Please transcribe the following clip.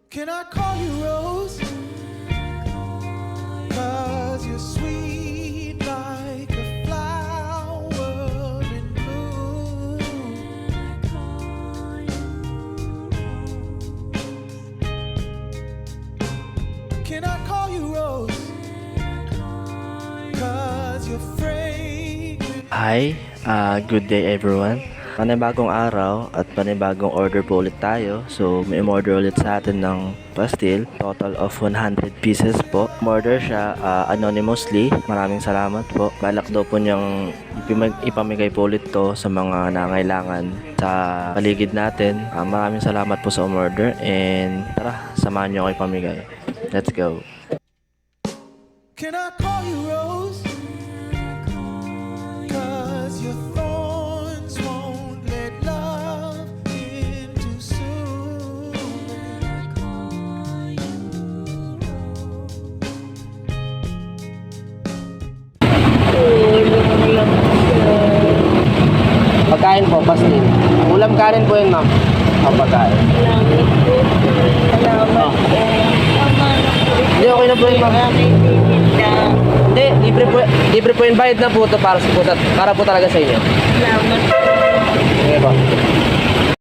Can I call you Rose? 'Cause you're sweet like a flower in bloom. Can I call you Rose? 'Cause you're fragrant. Hi, good day everyone. Panibagong araw at panibagong order po ulit tayo. So, may order ulit sa atin ng pastil. Total of 100 pieces po. Order siya anonymously. Maraming salamat po. Balak daw po niyang ipamigay po ulit to sa mga nangailangan sa paligid natin. Maraming salamat po sa order and tara, samahan niyo ako ipamigay. Let's go. Can I call you Rose? 'Cause your thorns won't let love in too soon. Pagkain po, pastil. Ulam kanin po yun, ma'am. Pagkain. Salamat po. Salamat po. Tama na po. Hindi, okay na po yun, ma'am. Maraming tininda. Hindi, libre po yun. Bayad na po ito para po talaga sa inyo. Salamat po. Sige po.